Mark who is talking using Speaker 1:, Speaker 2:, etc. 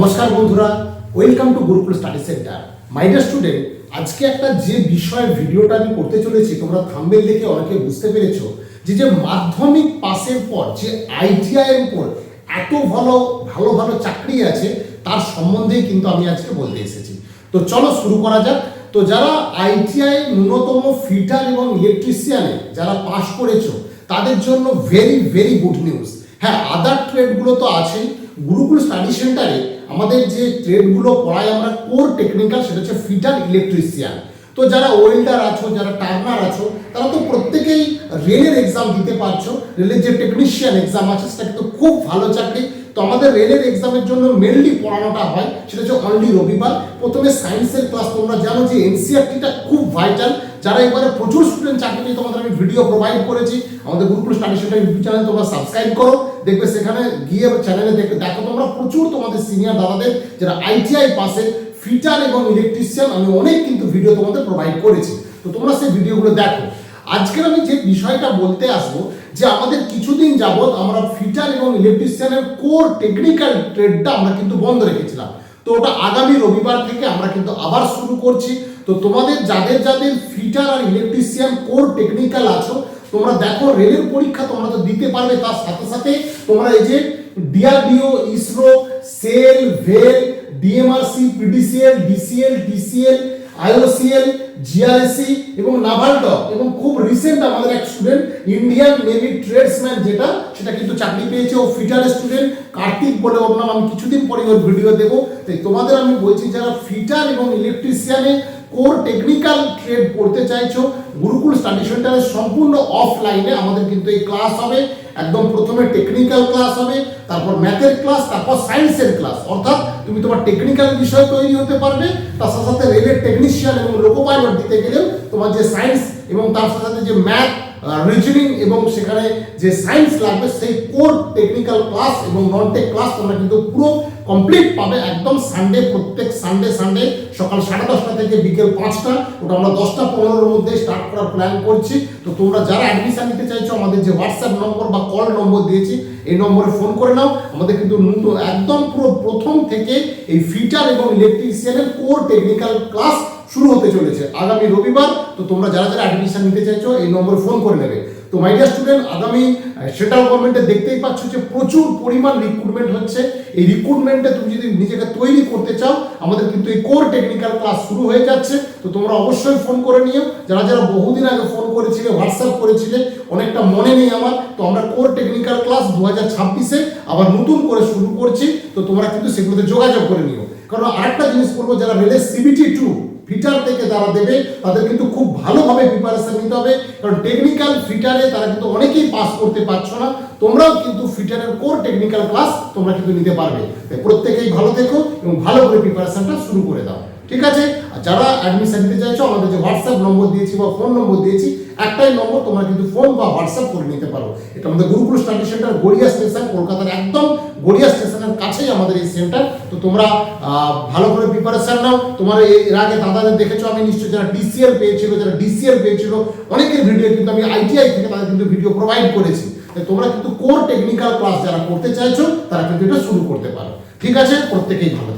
Speaker 1: নমস্কার বন্ধুরা, welcome to Gurukul study centre. My dear student, আজকে একটা যে বিষয়ের ভিডিওটা আমি করতে চলেছি, তোমরা থাম্বনেল দেখে অনেকে বুঝতে পেরেছো যে মাধ্যমিক পাসের পর যে আইটিআই এর উপর এত ভালো ভালো চাকরি আছে তার সম্বন্ধেই কিন্তু আমি আজকে বলতে এসেছি। তো চলো শুরু করা যাক। তো যারা আইটিআই ন্যূনতম ফিটার এবং ইলেকট্রিশিয়ানে যারা পাস করেছো তাদের জন্য ভেরি গুড নিউজ। হ্যাঁ, আদার ট্রেডগুলো তো আছেই। গুরুকুল স্টাডি সেন্টারে আমাদের যে ট্রেডগুলো পড়াই আমরা কোর টেকনিক্যাল, সেটা হচ্ছে ফিটার ইলেকট্রিশিয়ান। তো যারা ওয়েল্ডার আছো, যারা টার্নার আছো, তারা তো প্রত্যেকেই রেলের এক্সাম দিতে পারছো। রেলের যে টেকনিশিয়ান এক্সাম আছে সেটা কিন্তু খুব ভালো চাকরি। তো আমাদের রেলের এক্সামের জন্য মেনলি পড়ানোটা হয় সেটা হচ্ছে অনলি রবিবার। প্রথমে সায়েন্সের ক্লাস, তোমরা জানো যে এনসিইআরটিটা খুব ভাইটাল। যারা এবারে প্রচুর স্টুডেন্ট চাকরি নিয়ে তোমাদের আমি ভিডিও প্রোভাইড করেছি, আমাদের Gurukul study centre YouTube channel তোমরা সাবস্ক্রাইব করো, দেখবে সেখানে গিয়ে চ্যানেলে দেখো তোমরা প্রচুর তোমাদের সিনিয়র দাদাদের যারা আইটিআই পাসে ফিটার এবং ইলেকট্রিশিয়ান আমি অনেক কিন্তু ভিডিও তোমাদের প্রোভাইড করেছি। তো তোমরা সেই ভিডিওগুলো দেখো। আজকের আমি যে বিষয়টা বলতে আসবো যে আমাদের কিছুদিন যাবত আমরা ফিটার এবং ইলেকট্রিশিয়ানের কোর টেকনিক্যাল ট্রেডটা আমরা কিন্তু বন্ধ রেখেছিলাম। তো ওটা আগামী রবিবার থেকে আমরা কিন্তু আবার শুরু করছি। তো তোমাদের যাদের ফিটার আর ইলেকট্রিশিয়ান কোর টেকনিক্যাল আছো, তোমরা দেখো রেলের পরীক্ষা তোমরা তো দিতে পারবে, তার সাথে সাথে তোমরা এই যে ডিআরডিও, ইসরো, সেল, ভেল, DMRC, PDCL, DCL, TCL, IOCL, GRAC এবং নাভালডক এবং খুব রিসেন্ট আমাদের এক স্টুডেন্ট ইন্ডিয়ান নেভি ট্রেডসম্যান সেটা কিন্তু চাকরি পেয়েছে। ও ফিটারের স্টুডেন্ট, কার্তিক বলে ওর নাম। আমি কিছুদিন পরে ওর ভিডিও দেবো। তাই তোমাদের আমি বলছি যারা ফিটার এবং ইলেকট্রিশিয়ানে কোর টেকনিক্যাল ট্রেড পড়তে চাইছো, গুরুকুল স্টাডি সেন্টারের সম্পূর্ণ অফলাইনে আমাদের কিন্তু এই ক্লাস হবে। একদম প্রথমে টেকনিক্যাল ক্লাস হবে, তারপর ম্যাথের ক্লাস, তারপর সায়েন্সের ক্লাস। অর্থাৎ তুমি তোমার টেকনিক্যাল বিষয় তৈরি হতে পারবে, তার সাথে সাথে রেলের টেকনিশিয়ান এবং লোকো পাইলট দিতে গেলেও তোমার যে সায়েন্স এবং তার সাথে সাথে যে ম্যাথ, রিজনিং এবং সেখানে যে সায়েন্স লাগবে সেই কোর টেকনিক্যাল ক্লাস এবং নন টেক ক্লাস তোমরা কিন্তু পুরো কমপ্লিট পাবে একদম সানডে, প্রত্যেক সানডে সকাল 10:30 থেকে বিকেল 5টা। ওটা আমরা 10:15-র মধ্যে স্টার্ট করার প্ল্যান করছি। তো তোমরা যারা অ্যাডমিশন নিতে চাইছো, আমাদের যে হোয়াটসঅ্যাপ নম্বর বা কল নম্বর দিয়েছি এই নম্বরে ফোন করে নাও। আমাদের কিন্তু নতুন একদম পুরো প্রথম থেকে এই ফিটার এবং ইলেকট্রিশিয়ানের কোর টেকনিক্যাল ক্লাস শুরু হতে চলেছে আগামী রবিবার। তো তোমরা যারা অ্যাডমিশন নিতে চাইছো এই নম্বরে ফোন করে নেবে। তো মাই ডিয়ার স্টুডেন্ট, আগামী সেন্ট্রাল গভর্নমেন্টে দেখতেই পাচ্ছ যে প্রচুর পরিমাণ রিক্রুটমেন্ট হচ্ছে। এই রিক্রুটমেন্টে তুমি যদি নিজেকে তৈরি করতে চাও, আমাদের কিন্তু এই কোর টেকনিক্যাল ক্লাস শুরু হয়ে যাচ্ছে। তো তোমরা অবশ্যই ফোন করে নিও। যারা বহুদিন আগে ফোন করেছিলে, হোয়াটসঅ্যাপ করেছিলে, অনেকটা মনে নেই আমার। তো আমরা কোর টেকনিক্যাল ক্লাস 2026-এ আবার নতুন করে শুরু করছি। তো তোমরা কিন্তু সেগুলোতে যোগাযোগ করে নিও। কারণ আরেকটা জিনিস বলবো, যারা রেলের সিবিটি 2 ফিটার থেকে তারা দেবে, তাদের কিন্তু খুব ভালোভাবে প্রিপারেশন নিতে হবে। কারণ টেকনিক্যাল ফিটারে তারা কিন্তু অনেকেই পাস করতে পারছো না। তোমরাও কিন্তু ফিটারের কোর টেকনিক্যাল ক্লাস তোমরা কিন্তু নিতে পারবে। তাই প্রত্যেকেই ভালো থেকো এবং ভালো করে প্রিপারেশনটা শুরু করে দাও, ঠিক আছে? আর যারা অ্যাডমিশন নিতে চাইছো, আমাদের যে হোয়াটসঅ্যাপ নম্বর দিয়েছি বা ফোন নম্বর দিয়েছি, একটাই নম্বর, তোমরা কিন্তু ফোন বা হোয়াটসঅ্যাপ করে নিতে পারো। এটা আমাদের Gurukul study centre, Garia station, কলকাতার একদম গড়িয়া স্টেশনের কাছেই আমাদের এই সেন্টার। তো তোমরা ভালো করে প্রিপারেশন নাও। তোমার এর আগে দাদাদের দেখেছো আমি নিশ্চয়ই, যারা ডিসিএল পেয়েছিল অনেকের ভিডিও কিন্তু আমি আইটিআই থেকে তাদের কিন্তু ভিডিও প্রোভাইড করেছি। তাই তোমরা কিন্তু কোর টেকনিক্যাল ক্লাস যারা করতে চাইছো তারা কিন্তু এটা শুরু করতে পারো, ঠিক আছে? প্রত্যেকেই ভালো।